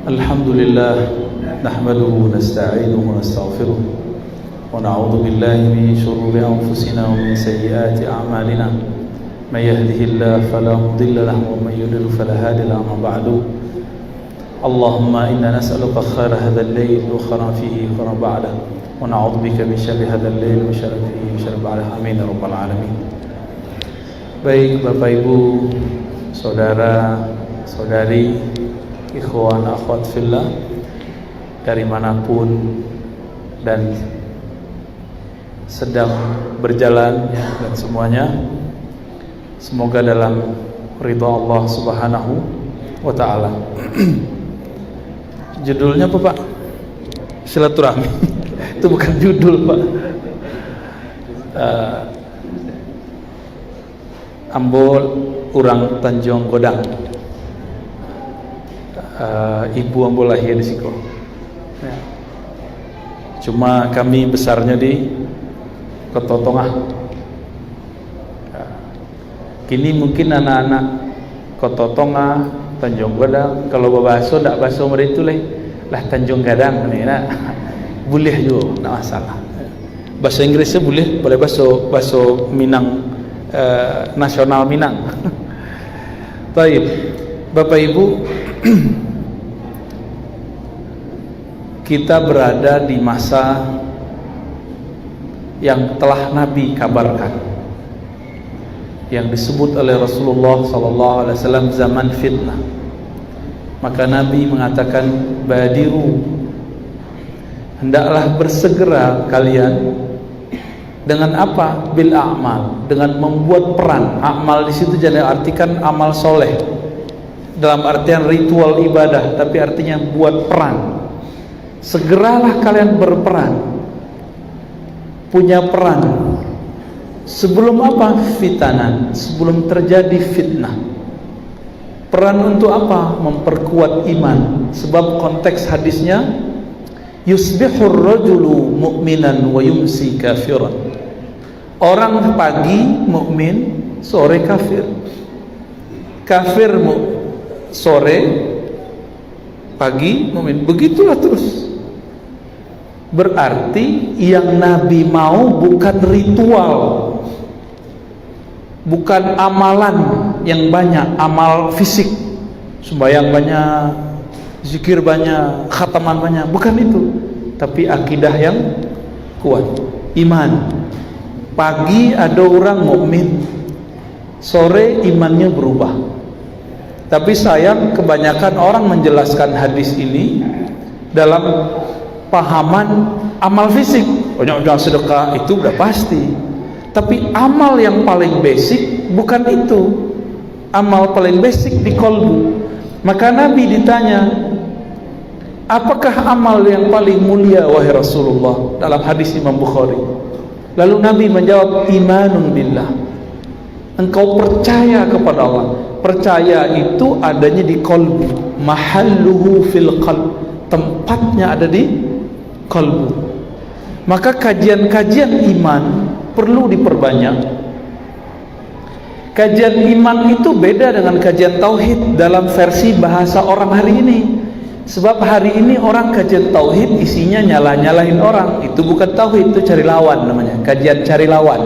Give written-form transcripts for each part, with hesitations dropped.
Alhamdulillah nahmaduhu wa nasta'inuhu wa nastaghfiruh wa na'udzu billahi min shururi anfusina wa min sayyiati a'malina may yahdihillahu fala mudilla lahu wa may yudlil fala hadiya lahu amma ba'du. Allahumma inna nas'aluka khaira hadzal layl wa khairan fihi wa khairan ba'dahu wa na'udzu bika min syarri hadzal layl wa syarri fihi wa syarri ba'dahu. Amin ya rabbal alamin. Baik Bapak Ibu, saudara, saudari, ikhwan akhwat fillah dari manapun dan sedang berjalan ya, dan semuanya semoga dalam ridha Allah Subhanahu wa taala. Judulnya apa Pak? Silaturahmi. Itu bukan judul Pak. Ambol urang Tanjung Godang. Ibu ambo lahir di Siko ya. Cuma kami besarnya di Kota Tongah ya. Kini mungkin anak-anak Kota Tongah, Tanjung Gadang, kalau babaso ndak baso mereka lah Tanjung Gadang nih nah. Boleh juga, ndak masalah. Bahasa Inggrisnya boleh baso Minang, nasional Minang. Baik, Bapak Ibu, kita berada di masa yang telah Nabi kabarkan, yang disebut oleh Rasulullah SAW zaman fitnah. Maka Nabi mengatakan, badiru, hendaklah bersegera kalian dengan apa? Bil a'mal, dengan membuat peran. Amal di situ jangan artikan amal soleh dalam artian ritual ibadah, tapi artinya buat peran. Segeralah kalian berperan, punya peran. Sebelum apa? Fitanan, sebelum terjadi fitnah. Peran untuk apa? Memperkuat iman. Sebab konteks hadisnya, yusbihur rajulu mu'minan wa yumsi kafiran. Orang pagi mukmin, sore kafir. Kafir sore, pagi mukmin. Begitulah terus. Berarti yang Nabi mau bukan ritual, bukan amalan yang banyak, amal fisik, sembahyang banyak, zikir banyak, khataman banyak, bukan itu. Tapi akidah yang kuat, iman. Pagi ada orang mukmin, sore imannya berubah. Tapi sayang kebanyakan orang menjelaskan hadis ini dalam pahaman amal fisik. Banyak sedekah itu udah pasti. Tapi amal yang paling basic bukan itu. Amal paling basic di kolbu. Maka Nabi ditanya, apakah amal yang paling mulia wahai Rasulullah, dalam hadis Imam Bukhari. Lalu Nabi menjawab, imanun billah. Engkau percaya kepada Allah. Percaya itu adanya di kolbu, mahalluhu fil qalb, tempatnya ada di kolbu. Maka kajian-kajian iman perlu diperbanyak. Kajian iman itu beda dengan kajian tauhid dalam versi bahasa orang hari ini. Sebab hari ini orang kajian tauhid isinya nyalah-nyalahin orang. Itu bukan tauhid, itu cari lawan namanya. Kajian cari lawan.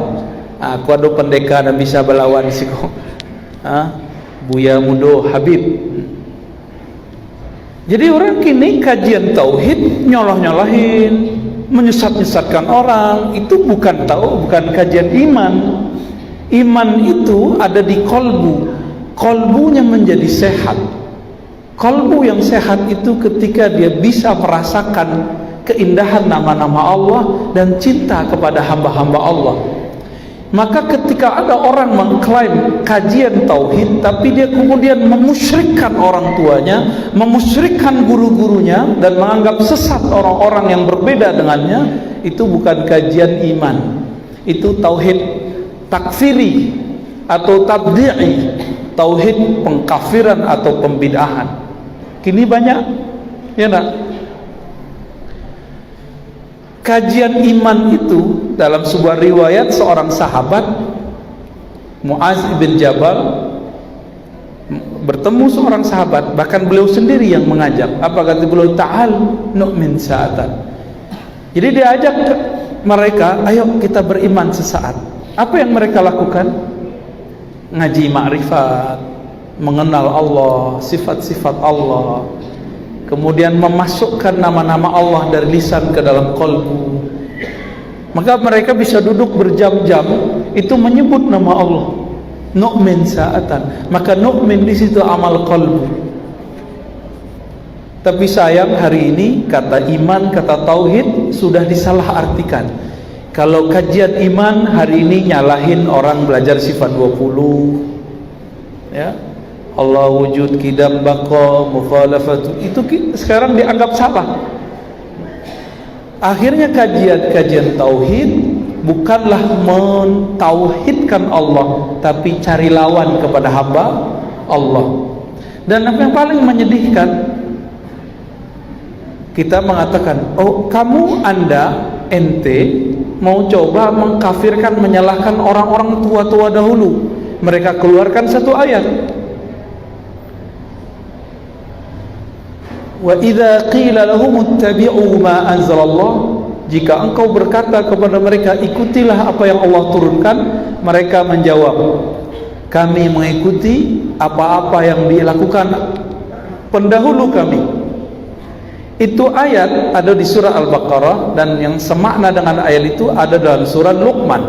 Aku ada pendekar dan bisa berlawan siko. Buya Mudo Habib. Jadi orang kini kajian tauhid nyoloh-nyolohin, menyesat-nyesatkan orang. Itu bukan kajian iman. Iman itu ada di kolbu. Kolbunya menjadi sehat. Kolbu yang sehat itu ketika dia bisa merasakan keindahan nama-nama Allah dan cinta kepada hamba-hamba Allah. Maka ketika ada orang mengklaim kajian tauhid tapi dia kemudian memusyrikkan orang tuanya, memusyrikkan guru-gurunya dan menganggap sesat orang-orang yang berbeda dengannya, itu bukan kajian iman. Itu tauhid takfiri atau tabdi'i, tauhid pengkafiran atau pembid'ahan. Kini banyak, ya nak? Kajian iman itu dalam sebuah riwayat seorang sahabat Muaz bin Jabal bertemu seorang sahabat, bahkan beliau sendiri yang mengajak. Apa kata beliau? Ta'al nu'min sa'atan. Jadi dia ajak mereka, ayo kita beriman sesaat. Apa yang mereka lakukan? Ngaji ma'rifat, mengenal Allah, sifat-sifat Allah, kemudian memasukkan nama-nama Allah dari lisan ke dalam qalbu. Maka mereka bisa duduk berjam-jam itu menyebut nama Allah. Nu'min sa'atan. Maka nu'min di situ amal qalbu. Tapi sayang hari ini kata iman, kata tauhid sudah disalahartikan. Kalau kajian iman hari ini nyalahin orang belajar sifat 20, ya, Allah wujud, qidam, baqa, mukhalafatu, itu sekarang dianggap salah. Akhirnya kajian tauhid bukanlah mentauhidkan Allah, tapi cari lawan kepada hamba Allah. Dan yang paling menyedihkan, kita mengatakan, oh kamu, ente mau coba mengkafirkan, menyalahkan orang-orang tua-tua dahulu. Mereka keluarkan satu ayat, wa idza qila lahum ittabi'u ma anzalallah, jika engkau berkata kepada mereka ikutilah apa yang Allah turunkan, mereka menjawab, kami mengikuti apa-apa yang dilakukan pendahulu kami. Itu ayat ada di surah Al-Baqarah, dan yang semakna dengan ayat itu ada dalam surah Luqman.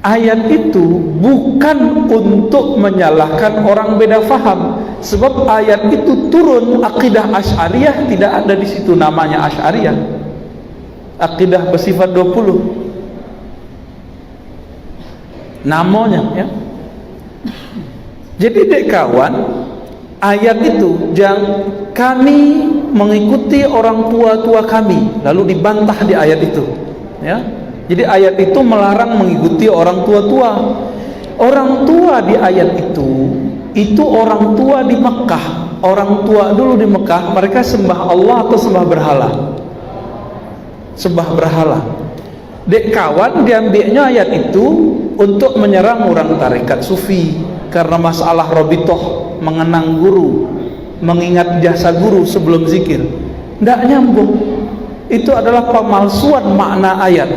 Ayat itu bukan untuk menyalahkan orang beda faham, sebab ayat itu turun akidah Asy'ariyah tidak ada di situ namanya Asy'ariyah. Akidah bersifat 20 namanya, ya. Jadi dek kawan, ayat itu yang kami mengikuti orang tua-tua kami, lalu dibantah di ayat itu, ya. Jadi ayat itu melarang mengikuti orang tua-tua. Orang tua di ayat itu orang tua di Mekah. Orang tua dulu di Mekah, mereka sembah Allah atau sembah berhala? Sembah berhala. Dek kawan, diambilnya ayat itu untuk menyerang orang tarekat sufi karena masalah robitoh, mengenang guru, mengingat jasa guru sebelum zikir. Tidak nyambung. Itu adalah pemalsuan makna ayat,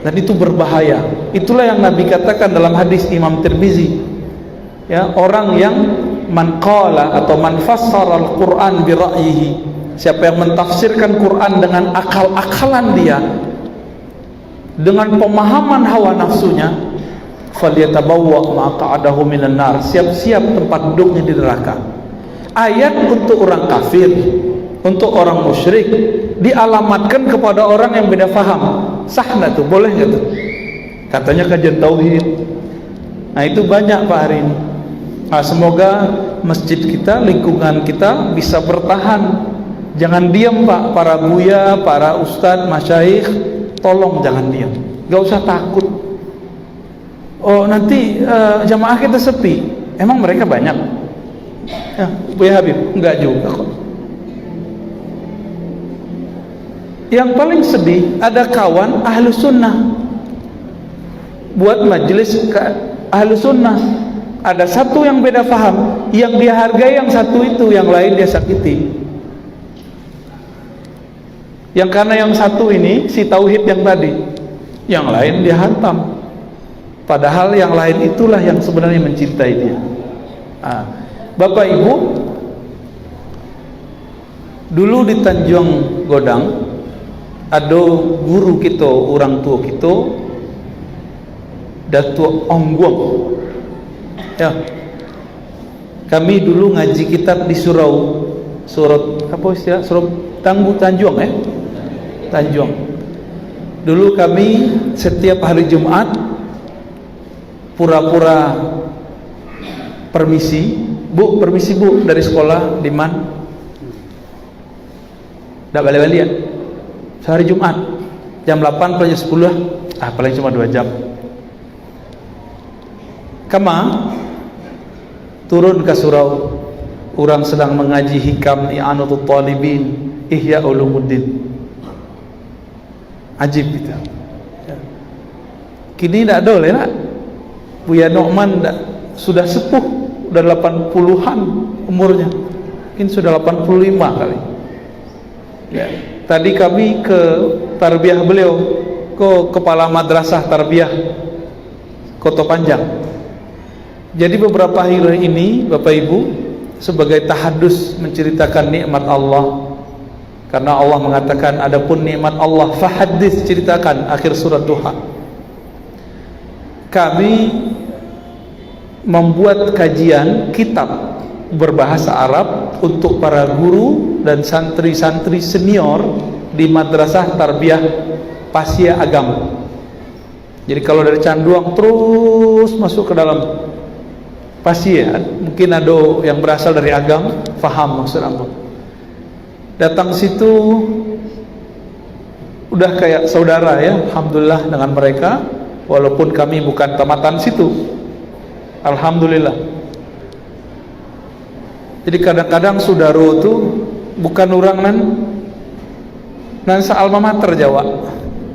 dan itu berbahaya. Itulah yang Nabi katakan dalam hadis Imam Tirmizi, ya, orang yang man qala atau man fassara al-Quran bi ra'yihi, siapa yang mentafsirkan Quran dengan akal-akalan dia, dengan pemahaman hawa nafsunya, falyatabawwa maq'adahu minan nar, siap-siap tempat duduknya di neraka. Ayat untuk orang kafir, untuk orang musyrik, dialamatkan kepada orang yang beda faham. Sah nggak tuh? Boleh nggak tuh? Katanya kajian tauhid. Nah itu banyak Pak hari ini. Nah, semoga masjid kita, lingkungan kita bisa bertahan. Jangan diam Pak, para buya, para ustadz, masyayikh, tolong jangan diam. Gak usah takut. Oh nanti jamaah kita sepi. Emang mereka banyak? Ya, Buya Habib, enggak juga kok. Yang paling sedih, ada kawan ahlu sunnah buat majelis ahlu sunnah, ada satu yang beda faham, yang dia hargai yang satu itu, yang lain dia sakiti. Yang karena yang satu ini si tauhid yang tadi, yang lain dia hantam, padahal yang lain itulah yang sebenarnya mencintai dia. Bapak Ibu, dulu di Tanjung Godang ada guru kita, orang tua kita, Datuk Onggwong, ya. Kami dulu ngaji kitab di surau, surat apa istilah, surau Tanjung, Tanjung. Dulu kami setiap hari Jumat pura-pura permisi, Bu, permisi Bu, dari sekolah di man. Nggak balik-balik ya. Sehari Jumat jam 8 sampai jam 10, paling cuma 2 jam. Kama turun ke surau, orang sedang mengaji hikam I'anatul Talibin, Ihya Ulumuddin. Ajib kita. Kini tidak ada lah, Buya Nu'man sudah sepuh, udah 80-an umurnya, mungkin sudah 85 kali ya. Tadi kami ke tarbiyah beliau, ke kepala madrasah tarbiyah Koto Panjang. Jadi beberapa hari ini Bapak Ibu, sebagai tahadus menceritakan nikmat Allah, karena Allah mengatakan adapun nikmat Allah fahadits, ceritakan, akhir surat Duha. Kami membuat kajian kitab berbahasa Arab untuk para guru dan santri-santri senior di madrasah tarbiyah Pasya Agam. Jadi kalau dari Canduang terus masuk ke dalam Pasya, mungkin ada yang berasal dari Agam, faham maksud apa. Datang situ udah kayak saudara ya, alhamdulillah dengan mereka, walaupun kami bukan tamatan situ, alhamdulillah. Jadi kadang-kadang saudara itu bukan orang nan alma mater Jawa,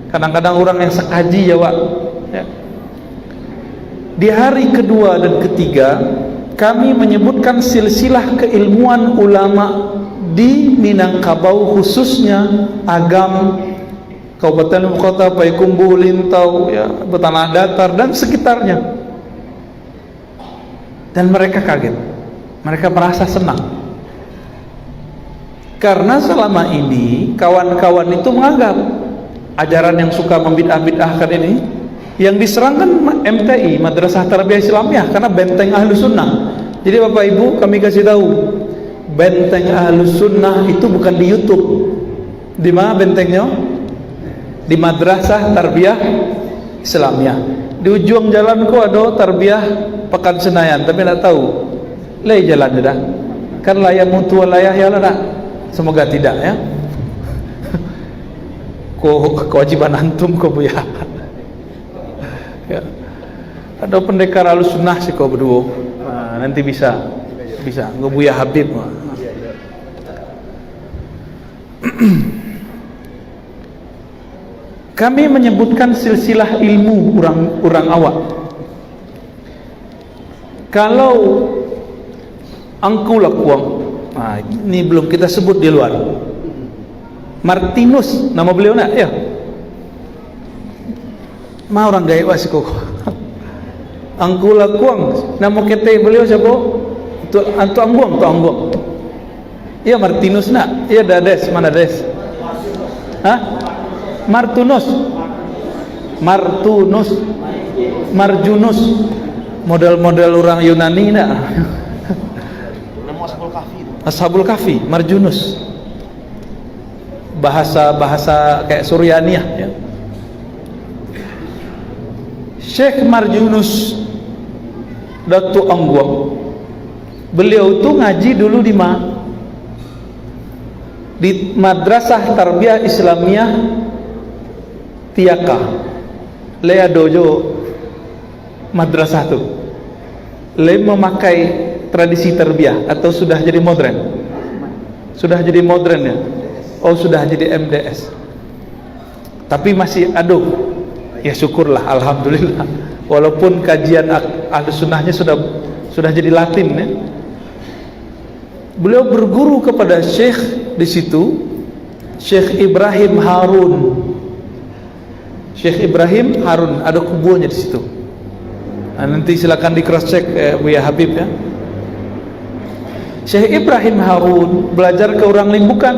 kadang-kadang orang yang sekaji Jawa ya. Di hari kedua dan ketiga kami menyebutkan silsilah keilmuan ulama di Minangkabau, khususnya Agam, Kabupaten Kota, Payakumbuh, Lintau ya, Betanah Datar dan sekitarnya. Dan mereka kaget, mereka merasa senang, karena selama ini kawan-kawan itu menganggap ajaran yang suka membid'ah-bid'ahkan ini yang diserangkan MTI, Madrasah Tarbiyah Islamiyah, karena benteng Ahlus Sunnah. Jadi Bapak Ibu, kami kasih tahu, benteng Ahlus Sunnah itu bukan di YouTube. Di mana bentengnya? Di Madrasah Tarbiyah Islamiyah. Di ujung jalan kok ada Tarbiyah Pekan Senayan, tapi tidak tahu lay jalan dah. Kan layak mutu layah ya lah. Semoga tidak ya. Kewajiban antum kau buya. Ya. Ada pendekar Ahlus Sunnah sih kau berdua. Nah, nanti bisa kau buya Habib. Kami menyebutkan silsilah ilmu orang awak. Kalau angkulah kuang, nah, ini belum kita sebut di luar. Martinus, nama beliau nak ya? Ma orang gaya wasik kok. Angkulah kuang, nama kete beliau siapa? Tu angguang. Iya Martinus nak, iya Dades, mana Dades? Hah? Martunus, Marjunus, model-model orang Yunani nak. Ashabul Kahfi, Marjunus, bahasa kayak Suryaniyah ya. Syekh Marjunus Datu Angguang, beliau itu ngaji dulu di Madrasah Tarbiyah Islamiyah Tiaka, Lea Dojo madrasah tu. Le memakai tradisi tarbiyah atau sudah jadi modern? Sudah jadi modern ya? Oh sudah jadi MDS. Tapi masih aduh. Ya syukurlah, alhamdulillah. Walaupun kajian Ahlus Sunnahnya sudah jadi Latin ya. Beliau berguru kepada Syekh di situ, Syekh Ibrahim Harun. Syekh Ibrahim Harun, ada kubunya di situ. Nah, nanti silakan di cross check Buya Habib ya. Syekh Ibrahim Harun belajar ke orang Limbukan.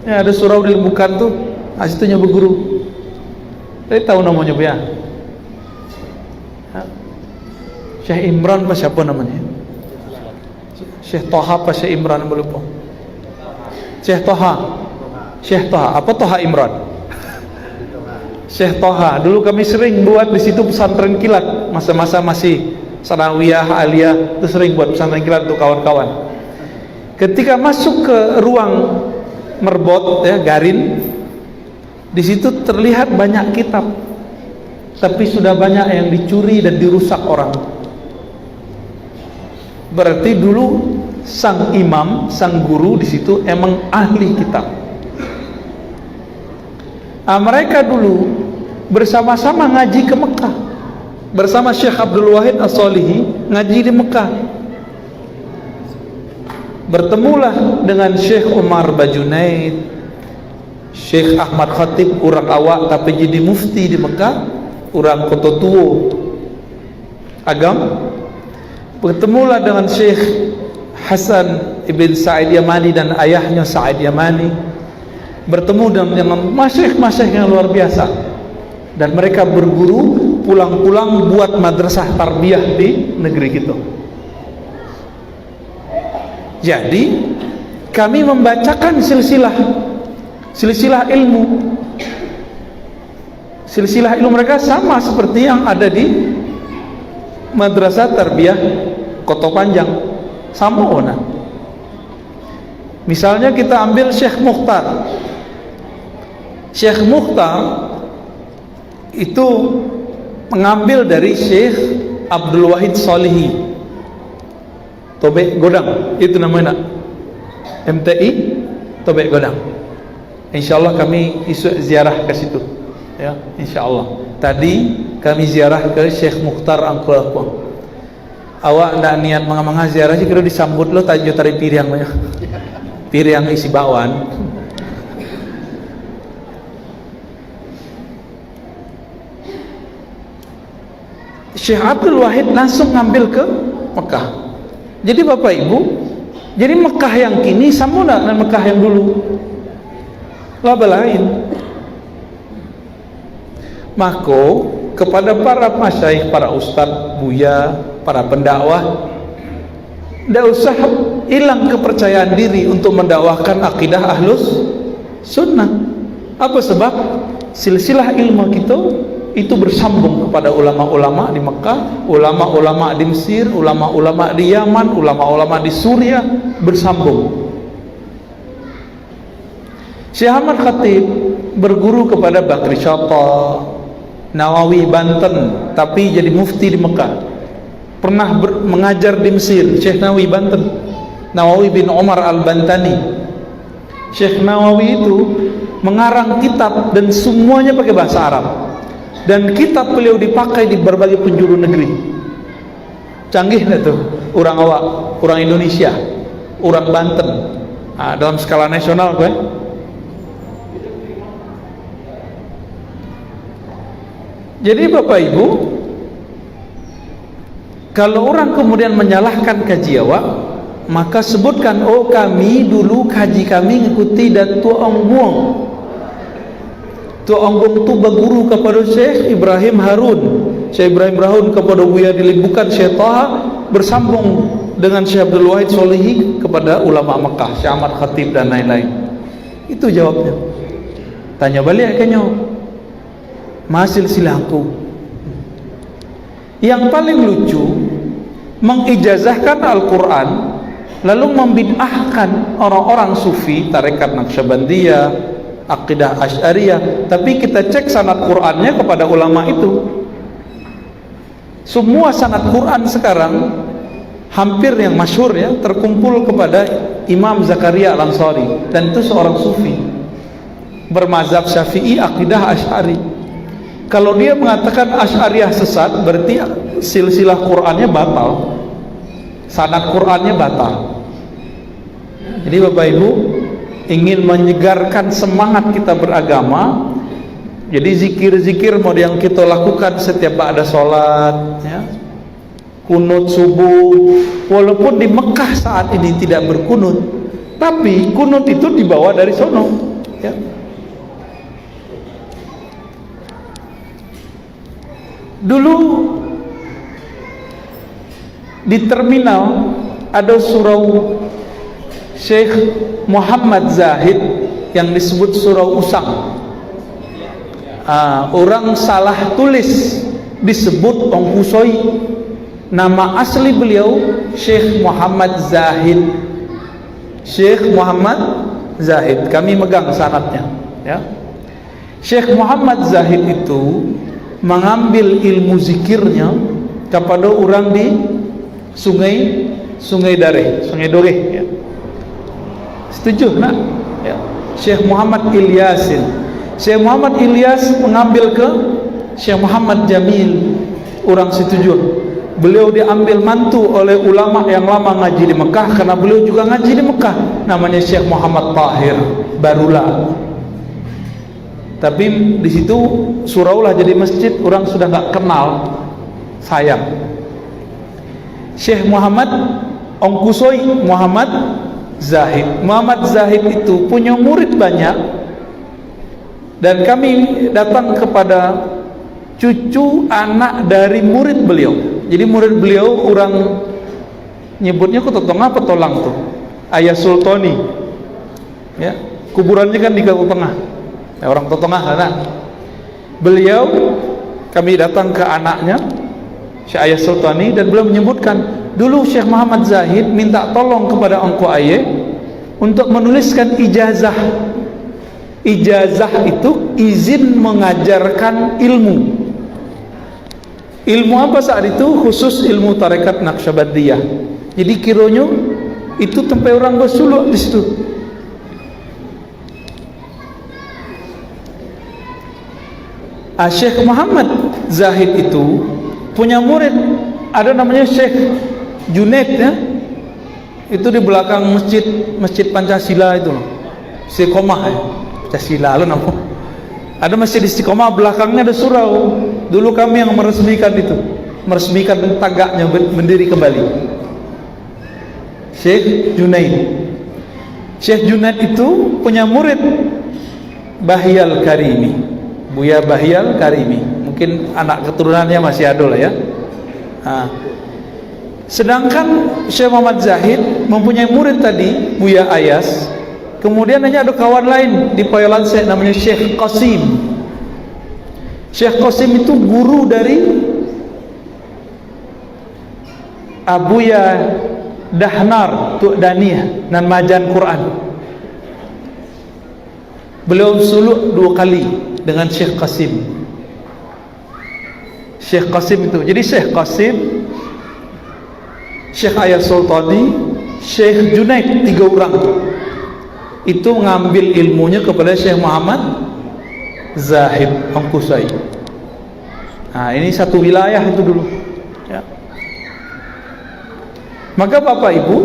Ya, ada surau di Limbukan tuh, asitunya berguru. Saya tahu namanya Buya. Syekh Imran apa siapa namanya? Syekh Toha apa Syekh Imran, lupa. Syekh Toha apa Toha Imran? Syekh Toha. Dulu kami sering buat di situ pesantren kilat, masa-masa masih sanawiyah, aliyah, itu sering buat pesantren kilat untuk kawan-kawan. Ketika masuk ke ruang merbot ya, garin, di situ terlihat banyak kitab, tapi sudah banyak yang dicuri dan dirusak orang. Berarti dulu sang imam, sang guru di situ emang ahli kitab. Mereka dulu bersama-sama ngaji ke Mekah bersama Syekh Abdul Wahid As-Solihi ngaji di Mekah. Bertemulah dengan Syekh Umar Bajunaid, Syekh Ahmad Khatib, orang awak tapi jadi mufti di Mekah, orang kota tua agam. Bertemulah dengan Syekh Hasan Ibn Sa'id Yamani dan ayahnya Sa'id Yamani. Bertemu dengan masyayikh-masyayikh yang luar biasa, dan mereka berguru, pulang-pulang buat madrasah tarbiyah di negeri kita. Jadi kami membacakan silsilah ilmu mereka sama seperti yang ada di madrasah tarbiyah Kota Panjang, sama ona. Misalnya kita ambil Syekh Mukhtar. Syekh Mukhtar itu mengambil dari Syekh Abdul Wahid Solihi, Tobek Godang, itu namanya MTI Tobek Godang. Insyaallah kami isu ziarah ke situ, ya, insyaallah. Tadi kami ziarah ke Syekh Mukhtar Angkul. Awak ndak niat mengamang ziarah sih, kira disambut lo tajuk tari piriang banyak. Piriang isi bakwan. Syekh Abdul Wahid langsung ngambil ke Mekah. Jadi Bapak Ibu, jadi Mekah yang kini sama dengan Mekah yang dulu, laba lain. Maka kepada para masyayikh, para ustadz, buya, para pendakwah, tidak usah hilang kepercayaan diri untuk mendakwahkan akidah ahlus sunnah. Apa sebab? Silsilah ilmu kita itu bersambung kepada ulama-ulama di Mekah, ulama-ulama di Mesir, ulama-ulama di Yaman, ulama-ulama di Suriah, bersambung. Syekh Ahmad Khatib berguru kepada Bakri Syata, Nawawi Banten, tapi jadi mufti di Mekah. Pernah mengajar di Mesir, Syekh Nawawi Banten, Nawawi bin Umar Al-Bantani. Syekh Nawawi itu mengarang kitab dan semuanya pakai bahasa Arab, dan kitab beliau dipakai di berbagai penjuru negeri. Canggih lah tuh orang awak, orang Indonesia, orang Banten, dalam skala nasional gue. Jadi Bapak Ibu, kalau orang kemudian menyalahkan kaji awak, maka sebutkan, oh kami dulu kaji kami ngikuti Datuk Ongbong. Datuk Ongbong itu berguru kepada Syekh Ibrahim Harun, Syekh Ibrahim Harun kepada Buya Dilibukan Syekh Taha, bersambung dengan Syekh Abdul Wahid Solihi kepada ulama Mekah, Syekh Ahmad Khatib dan lain-lain. Itu jawabnya. Tanya balik kayaknya, masih silahku. Yang paling lucu, mengijazahkan Al-Quran lalu membid'ahkan orang-orang sufi, tarekat Naqsyabandiyah, akidah Asy'ariyah, tapi kita cek sanad Qurannya kepada ulama itu. Semua sanad Quran sekarang hampir yang masyhur ya terkumpul kepada Imam Zakaria Al-Ansari, dan itu seorang sufi bermazhab Syafi'i, akidah Asy'ari. Kalau dia mengatakan Asy'ariyah sesat, berarti silsilah Qur'annya batal, sanad Qur'annya batal. Jadi Bapak Ibu, ingin menyegarkan semangat kita beragama, jadi zikir-zikir mau yang kita lakukan setiap ada sholat, ya, kunut subuh, walaupun di Mekah saat ini tidak berkunut, tapi kunut itu dibawa dari sono, ya. Dulu di terminal ada surau Syekh Muhammad Zahid yang disebut surau Usang. Orang salah tulis disebut Ongkusoi. Nama asli beliau Syekh Muhammad Zahid. Syekh Muhammad Zahid, kami megang sanadnya, ya. Syekh Muhammad Zahid itu mengambil ilmu zikirnya kepada orang di Sungai Dore, ya. Setuju nak? Ya. Syekh Muhammad Ilyasin. Syekh Muhammad Ilyas mengambil ke Syekh Muhammad Jamil, orang setuju. beliau diambil mantu oleh ulama yang lama ngaji di Mekah, karena beliau juga ngaji di Mekah, namanya Syekh Muhammad Tahir Barula. Tapi di situ suraulah jadi masjid, orang sudah nggak kenal, sayang. Syekh Muhammad Ongkusoi Muhammad Zahid. Muhammad Zahid itu punya murid banyak, dan kami datang kepada cucu anak dari murid beliau. Jadi murid beliau orang nyebutnya kutotong apa tolang tuh, Ayah Sultani, ya, kuburannya kan di Kalimantan Tengah, ya, orang Totongah karena beliau, kami datang ke anaknya Syekh Ayah Sultani, dan beliau menyebutkan dulu Syekh Muhammad Zahid minta tolong kepada Engku Ayah untuk menuliskan ijazah. Ijazah itu izin mengajarkan ilmu. Ilmu apa saat itu? Khusus ilmu tarekat Naqsyabandiyah. Jadi kironyo itu tempat orang bersuluk di situ. Syekh Muhammad Zahid itu punya murid, ada namanya Syekh Junaid, ya. Itu di belakang masjid Pancasila itu loh. Istiqomah, ya. Pancasila lo namanya. Ada masjid Istiqomah, belakangnya ada surau. Dulu kami yang meresmikan itu, meresmikan tagaknya berdiri kembali. Syekh Junaid. Syekh Junaid itu punya murid Bahyal Karimi, Buya Bahyal Karimi. Mungkin anak keturunannya masih ada lah, ya. Nah, sedangkan Syekh Muhammad Zahid mempunyai murid tadi Buya Ayas. Kemudian hanya ada kawan lain di Poyolanse namanya Syekh Qasim. Syekh Qasim itu guru dari Abuya Dahnar Tuk Daniyah dan Majan Quran. Beliau suluk 2 kali dengan Syekh Qasim. Syekh Qasim itu, jadi Syekh Qasim, Syekh Ayah Sultani, Syekh Junaid, 3 orang itu ngambil ilmunya kepada Syekh Muhammad Zahid Ongkusai. Nah, ini satu wilayah itu dulu, ya. Maka Bapak Ibu,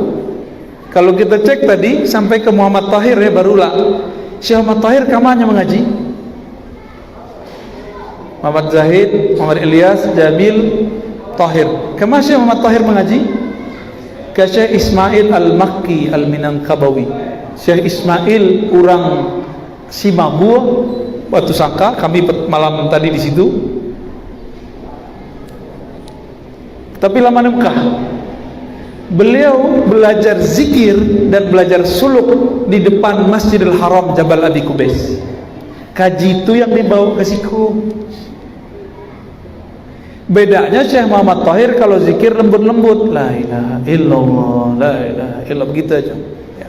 kalau kita cek tadi sampai ke Muhammad Tahir, ya, barulah Syekh Muhammad Tahir kamarnya mengaji. Muhammad Zahid, Muhammad Ilyas, Jamil, Tahir. Kemana Syekh Muhammad Tahir mengaji? Ke Syekh Ismail Al-Makki Al-Minangkabawi. Syekh Ismail orang Simabua, Batu Sangka. Kami malam tadi di situ. Tapi lama Mekah. Beliau belajar zikir dan belajar suluk di depan Masjidil Haram Jabal Abi Qubais. Kaji itu yang dibawa ke siku. Bedanya Syekh Muhammad Tahir kalau zikir lembut-lembut, la ilaha illallah, la ilaha illallah, begitu aja. Ya.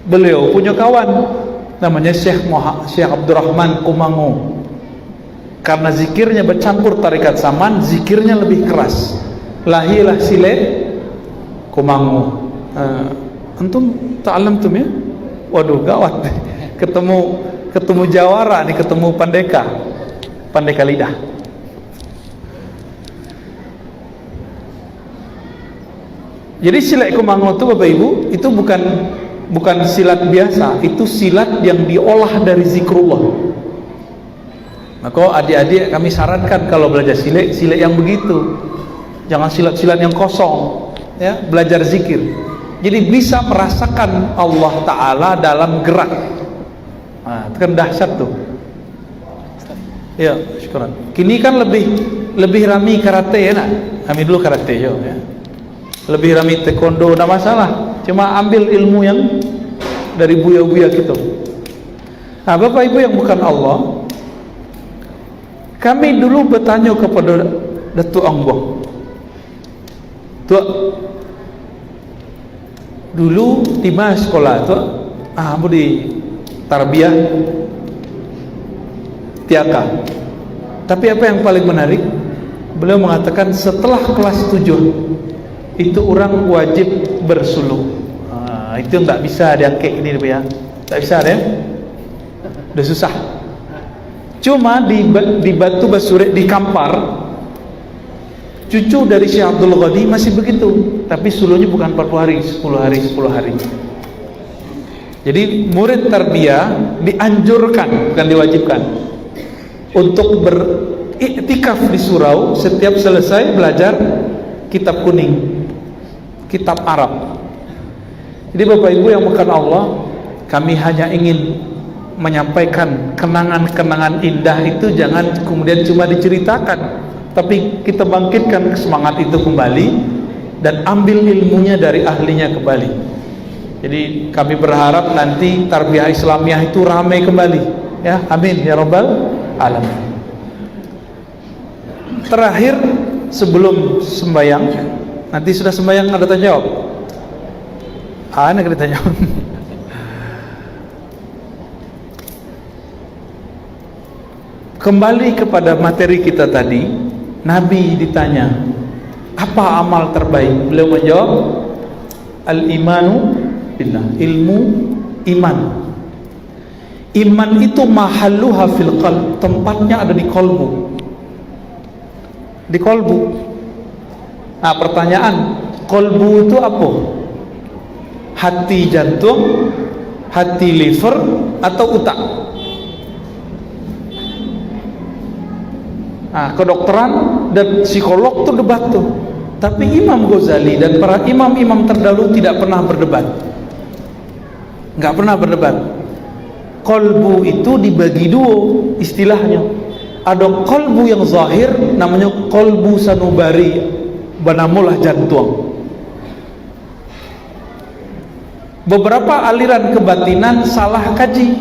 Beliau punya kawan namanya Syekh Abdurrahman Kumango. Karena zikirnya bercampur tarekat Saman, zikirnya lebih keras. Lahilah sile Kumango. Antum ta'allamtum, ya? Waduh, gawat. Ketemu jawara nih, ketemu pandeka lidah. Jadi silat Kumango itu Bapak Ibu, itu bukan silat biasa, itu silat yang diolah dari zikrullah. Maka adik-adik kami sarankan kalau belajar silat yang begitu. Jangan silat-silat yang kosong, ya, belajar zikir. Jadi bisa merasakan Allah Ta'ala dalam gerak. Nah, itu kan dahsyat tuh. Ya, syukuran. Kini kan lebih rami karate, ya nak. Kami dulu karate, yo, ya. Lebih rami taekwondo, tidak masalah. Cuma ambil ilmu yang dari buya-buya gitu. Nah, Bapak Ibu yang bukan Allah, kami dulu bertanya kepada Datuk Angbong, Tuh, dulu di mana sekolah tuh? Aku di Tarbiyah Tiaka. Tapi apa yang paling menarik? Beliau mengatakan setelah kelas 7 itu orang wajib bersuluk. Itu nggak bisa diangkat ini, ya. Nggak bisa, ya. Udah susah. Cuma di Batu Basure, di Kampar, Cucu dari Syekh Abdul Ghani masih begitu, tapi suluhnya bukan 40 hari, 10 hari, 10 hari. Jadi murid tarbiyah dianjurkan, bukan diwajibkan, untuk beriktikaf di surau setiap selesai belajar kitab kuning, kitab Arab. Jadi Bapak Ibu yang bukan Allah, kami hanya ingin menyampaikan kenangan-kenangan indah itu jangan kemudian cuma diceritakan, tapi kita bangkitkan semangat itu kembali dan ambil ilmunya dari ahlinya kembali. Jadi kami berharap nanti tarbiyah Islamiyah itu ramai kembali, ya, amin ya rabbal alamin. Terakhir sebelum sembahyang, nanti sudah sembahyang ada tanya jawab. Ada tanya jawab. Kembali kepada materi kita tadi, Nabi ditanya, apa amal terbaik? Beliau menjawab, al-imanu billah, ilmu iman. Iman itu mahalluha fil qalb, tempatnya ada di kolbu. Di kolbu. Nah, pertanyaan, kolbu itu apa? Hati jantung, hati liver, atau otak? Nah, kedokteran dan psikolog tuh debat tuh. Tapi Imam Ghazali dan para imam-imam terdahulu tidak pernah berdebat. Nggak pernah berdebat. Kolbu itu dibagi dua istilahnya. Ada kolbu yang zahir, namanya kolbu sanubari, banamulah jantung. Beberapa aliran kebatinan salah kaji,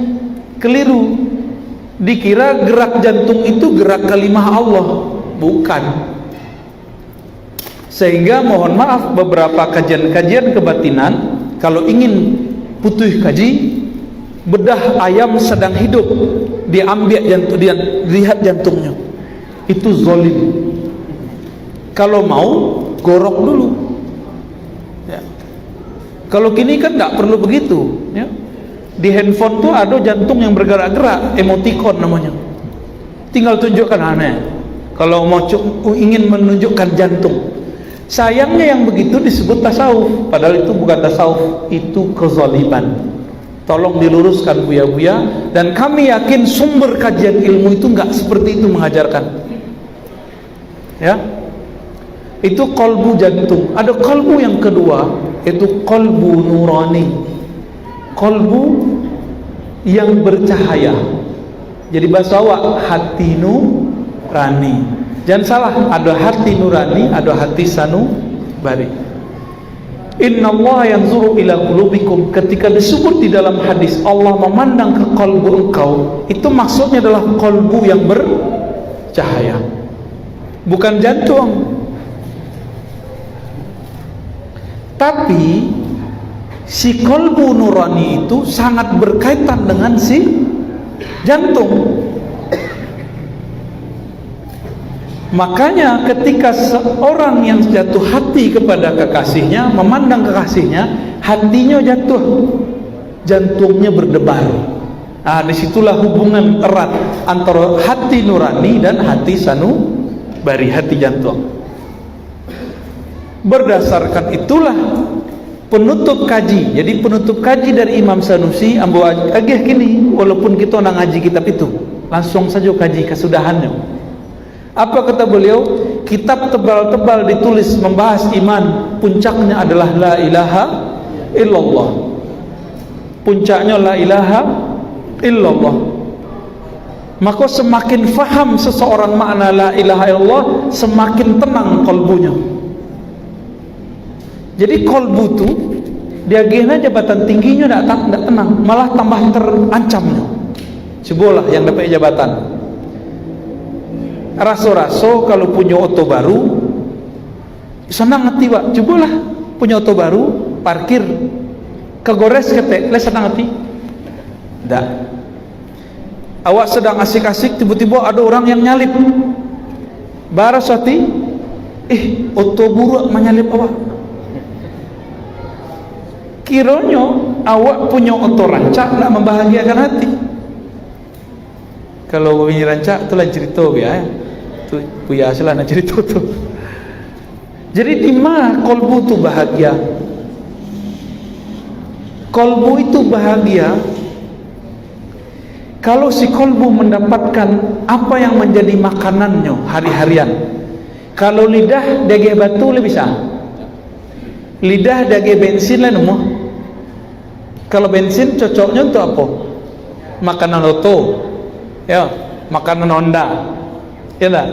keliru. Dikira gerak jantung itu gerak kalimah Allah, bukan. Sehingga mohon maaf, beberapa kajian-kajian kebatinan kalau ingin putuh kaji, bedah ayam sedang hidup diambil jantung, dia lihat jantungnya, itu zalim. Kalau mau gorok dulu, ya. Kalau kini kan nggak perlu begitu, ya. Di handphone tuh ada jantung yang bergerak-gerak, emoticon namanya. Tinggal tunjukkan aneh. Kalau mau ingin menunjukkan jantung. Sayangnya yang begitu disebut tasawuf, padahal itu bukan tasawuf, itu kezaliman. Tolong diluruskan buya-buya, dan kami yakin sumber kajian ilmu itu nggak seperti itu mengajarkan. Ya, itu kolbu jantung. Ada kolbu yang kedua, itu kolbu nurani, kolbu yang bercahaya. Jadi bahasa awak hati nurani. Jangan salah, ada hati nurani, ada hati sanubari. Inna Allah yanzuru ila qulubikum. Ketika disebut di dalam hadis Allah memandang ke kalbu engkau, itu maksudnya adalah kalbu yang bercahaya, bukan jantung. Tapi si kalbu nurani itu sangat berkaitan dengan si jantung. Makanya ketika seorang yang jatuh hati kepada kekasihnya, memandang kekasihnya, hatinya jatuh, jantungnya berdebar. Nah, disitulah hubungan erat antara hati nurani dan hati sanubari, hati jantung. Berdasarkan itulah penutup kaji. Jadi penutup kaji dari Imam Sanusi ambo agih kini, walaupun kita nak ngaji kitab itu, langsung saja kaji kesudahannya. Apa kata beliau? Kitab tebal-tebal ditulis membahas iman, puncaknya adalah la ilaha illallah. Puncaknya la ilaha illallah. Maka semakin faham seseorang makna la ilaha illallah, semakin tenang kalbunya. Jadi kalbu tu dia gena jabatan tingginya tidak tenang, malah tambah terancamnya. Cobalah yang dapat jabatan. Raso-raso kalau punya oto baru senang hati, Pak. Cobalah punya oto baru, parkir kegores ketek, le senang hati. Tidak. Awak sedang asik-asik, tiba-tiba ada orang yang nyalip. Baras hati, oto buruk menyalip awak. Kiranya awak punya oto rancak nak membahagiakan hati. Kalau punya rancak tu lain cerita ya. Tu puya salah nak cerita tu. Jadi di mana kolbu itu bahagia? Kolbu itu bahagia kalau si kolbu mendapatkan apa yang menjadi makanannya hari-harian. Kalau lidah dage batu lebih bisa. Lidah dage bensin lah nemu. Kalau bensin cocoknya untuk apa? Makanan oto, ya, makanan Honda, ya tak?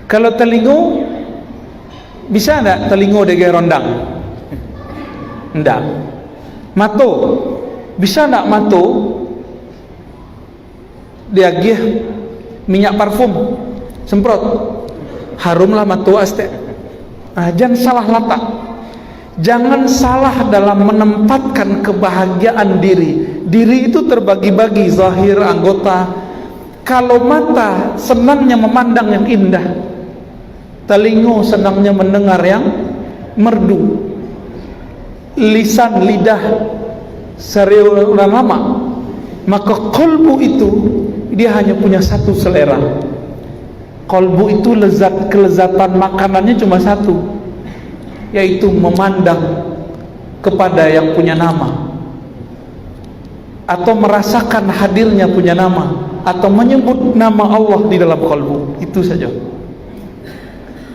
Kalau telingo bisa enggak telingo dage rondang? Enggak. Mato bisa enggak mato diagih minyak parfum semprot harumlah mato aste. Jangan salah letak, jangan salah dalam menempatkan kebahagiaan diri. Diri itu terbagi-bagi zahir, anggota. Kalau mata senangnya memandang yang indah, telinga senangnya mendengar yang merdu, lisan, lidah serius lama, maka kolbu itu dia hanya punya satu selera. Kolbu itu kelezatan makanannya cuma satu, yaitu memandang kepada yang punya nama, atau merasakan hadirnya punya nama, atau menyebut nama Allah di dalam kolbu. Itu saja.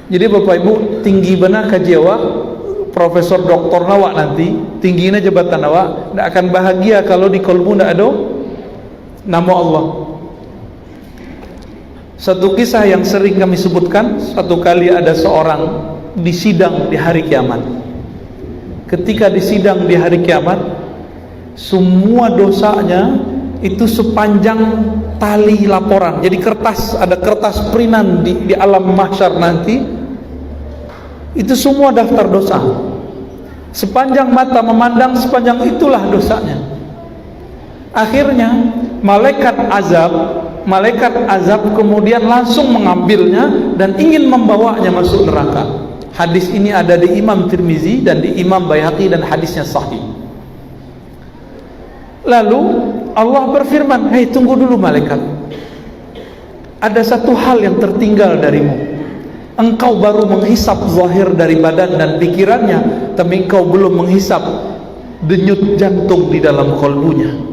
Jadi Bapak Ibu, tinggi benar kaji awak, profesor doktor nawak nanti, tingginya jabatan awak, tidak akan bahagia kalau di kolbu tidak ada nama Allah. Satu kisah yang sering kami sebutkan, satu kali ada seorang disidang di hari kiamat. Ketika disidang di hari kiamat, semua dosanya itu sepanjang tali laporan. Jadi kertas, ada kertas perinan di alam mahsyar nanti, itu semua daftar dosa. Sepanjang mata memandang, sepanjang itulah dosanya. Akhirnya malaikat azab kemudian langsung mengambilnya dan ingin membawanya masuk neraka. Hadis ini ada di Imam Tirmizi dan di Imam Baihaqi dan hadisnya sahih. Lalu Allah berfirman, "Hei, tunggu dulu malaikat. Ada satu hal yang tertinggal darimu. Engkau baru menghisap zahir dari badan dan pikirannya, tapi engkau belum menghisap denyut jantung di dalam kolbunya."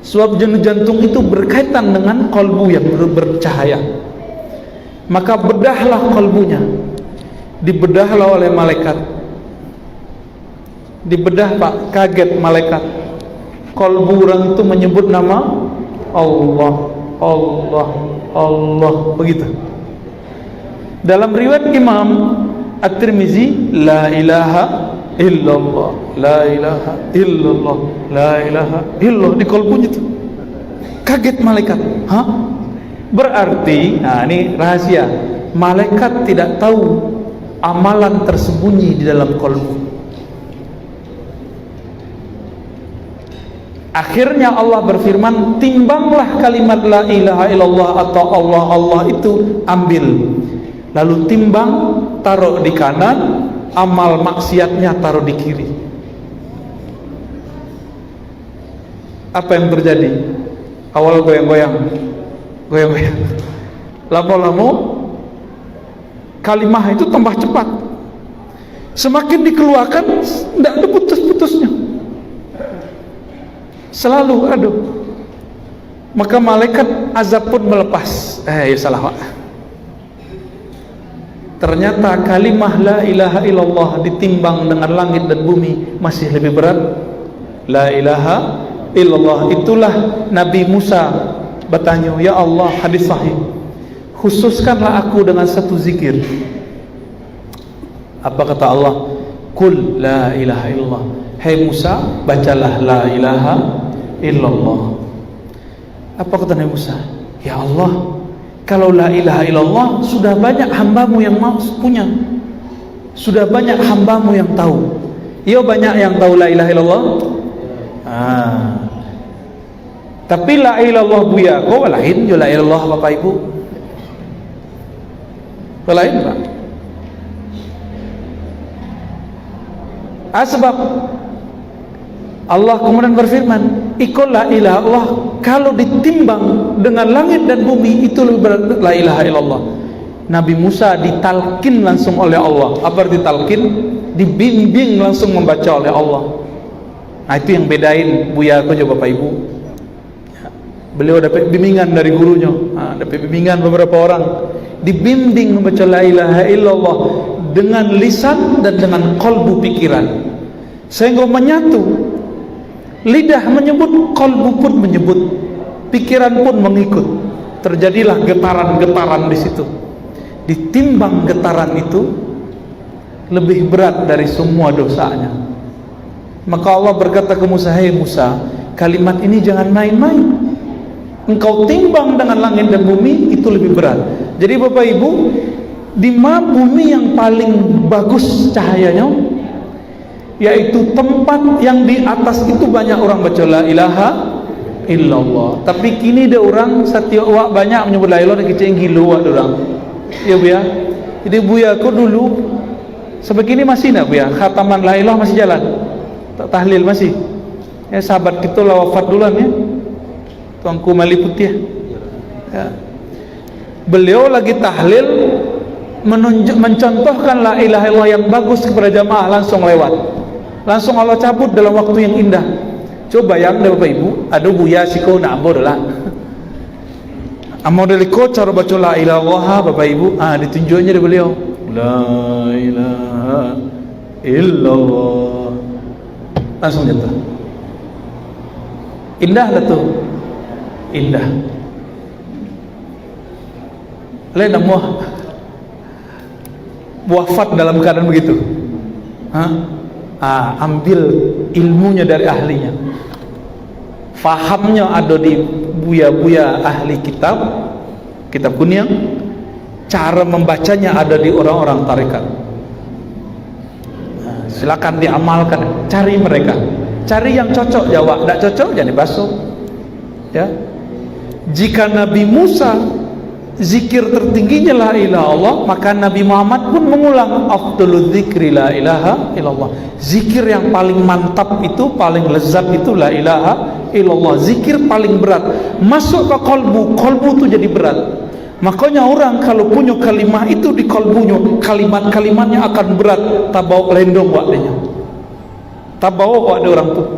Sebab denyut jantung itu berkaitan dengan kolbu yang bercahaya. Maka bedahlah kolbunya. Dibedahlah oleh malaikat. Dibedah, Pak, kaget malaikat. Kolbu orang itu menyebut nama Allah, Allah, Allah, begitu. Dalam riwayat Imam At-Tirmizi, la ilaha illallah, la ilaha illallah, la ilaha illallah, di kolbunya itu. Kaget malaikat. Hah? Berarti, nah ini rahasia, malaikat tidak tahu amalan tersembunyi di dalam kolbu. Akhirnya Allah berfirman, timbanglah kalimat la ilaha illallah atau Allah, Allah itu, ambil. Lalu timbang, taruh di kanan, amal maksiatnya taruh di kiri. Apa yang terjadi? Awal goyang-goyang, goyang-goyang. Lama-lama kalimah itu tambah cepat. Semakin dikeluarkan, tidak ada putus-putusnya. Selalu ada. Maka malaikat azab pun melepas. Salah, Pak. Ternyata kalimah la ilaha illallah ditimbang dengan langit dan bumi masih lebih berat. La ilaha illallah. Itulah Nabi Musa bertanya, ya Allah, hadis sahih, khususkanlah aku dengan satu zikir. Apa kata Allah? Qul la ilaha illallah. Hai Musa, bacalah la ilaha illallah. Apa kata Nabi Musa? Ya Allah, kalau la ilaha illallah sudah banyak hambamu yang mau punya, sudah banyak hambamu yang tahu. Iya, banyak yang tahu la ilaha illallah. Tapi la ilaha illallah buya, kok lain jo la ilaha illallah Bapak Ibu? Lain, Pak. Sebab Allah kemudian berfirman, ikut la ilaha illallah, kalau ditimbang dengan langit dan bumi itu lebih berat la ilaha illallah. Nabi Musa ditalkin langsung oleh Allah. Apa arti talkin? Dibimbing langsung membaca oleh Allah. Nah, itu yang bedain Buya aku juga Bapak Ibu. Beliau dapat bimbingan dari gurunya, dapat bimbingan beberapa orang, dibimbing membaca la ilaha illallah dengan lisan dan dengan kolbu pikiran, sehingga menyatu. Lidah menyebut, kolbu pun menyebut, pikiran pun mengikut. Terjadilah getaran-getaran di situ. Ditimbang getaran itu lebih berat dari semua dosanya. Maka Allah berkata ke Musa, "Hai Musa, kalimat ini jangan main-main. Engkau timbang dengan langit dan bumi, itu lebih berat." Jadi Bapak Ibu, di mana bumi yang paling bagus cahayanya, yaitu tempat yang di atas itu banyak orang baca la ilaha illallah. Tapi kini ada orang setiap wak banyak menyebut la ilaha, kecil gilo ada orang. Ya Bu ya. Jadi Buya aku dulu sebegini masih nak Bu ya, khataman la ilaha masih jalan. Tahlil masih. Ya sahabat kita lah wafat duluan ya. Tuanku Mali Putih ya. Beliau lagi tahlil mencontohkan la ilaha illallah yang bagus kepada jamaah, langsung lewat, langsung Allah cabut dalam waktu yang indah. Coba bayang deh Bapak Ibu, ada Buya siko nak ambor lah amor deliko cara baca la ilaha illallah Bapak Ibu, ditunjuknya dari beliau la ilaha illallah, langsung jatuh. Indah lah tuh, indah. Lain nama wafat dalam keadaan begitu. Ambil ilmunya dari ahlinya, fahamnya ada di buya-buya ahli kitab kunyang, cara membacanya ada di orang-orang tarekat. Silakan diamalkan, cari mereka, cari yang cocok jawab, tidak cocok jangan dibasuh ya. Jika Nabi Musa zikir tertingginya la ilaha illallah, maka Nabi Muhammad pun mengulang afdalul dzikri la ilaha illallah. Zikir yang paling mantap itu, paling lezat itu la ilaha illallah. Zikir paling berat masuk ke kolbu itu jadi berat. Makanya orang kalau punya kalimah itu di kolbunya, kalimat-kalimatnya akan berat, tak bawa lendong waktunya, tak bawa waktu orang tuh,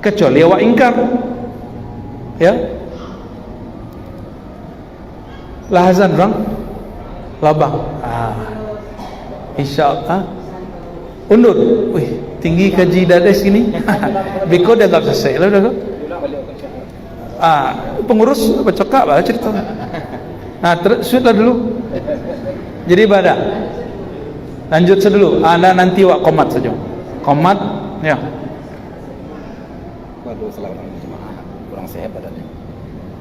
kecuali awak ingkar ya. Lahazan orang labang, insyaallah undur. Wih, tinggi kaji dades ini. Biko dah tak selesai lah dah. Pengurus bercakap lah cerita. Sudah dulu. Jadi badak. Lanjut dulu. Nanti wak komat saja. Komat ya. Waduh, selalu jemaah kurang sehat badannya.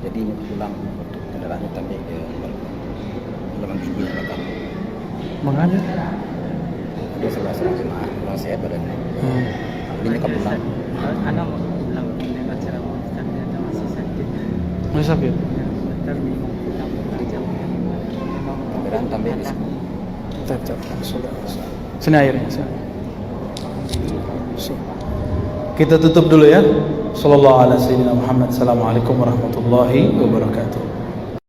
Jadi pulang kendaraannya sampai ke Lemang Tinggi belakang. Makanya. Dia sebelah jemaah kurang sehat badannya. Ini ke pulang. Anak mau pulang dengan cara ternyata masih sakit. Masih sakit. Bentar minum pulang kerja. Beran tambah ke Sudah. Sini airnya. Kita tutup dulu ya. Sallallahu alaihi wasallam. Assalamualaikum warahmatullahi wabarakatuh.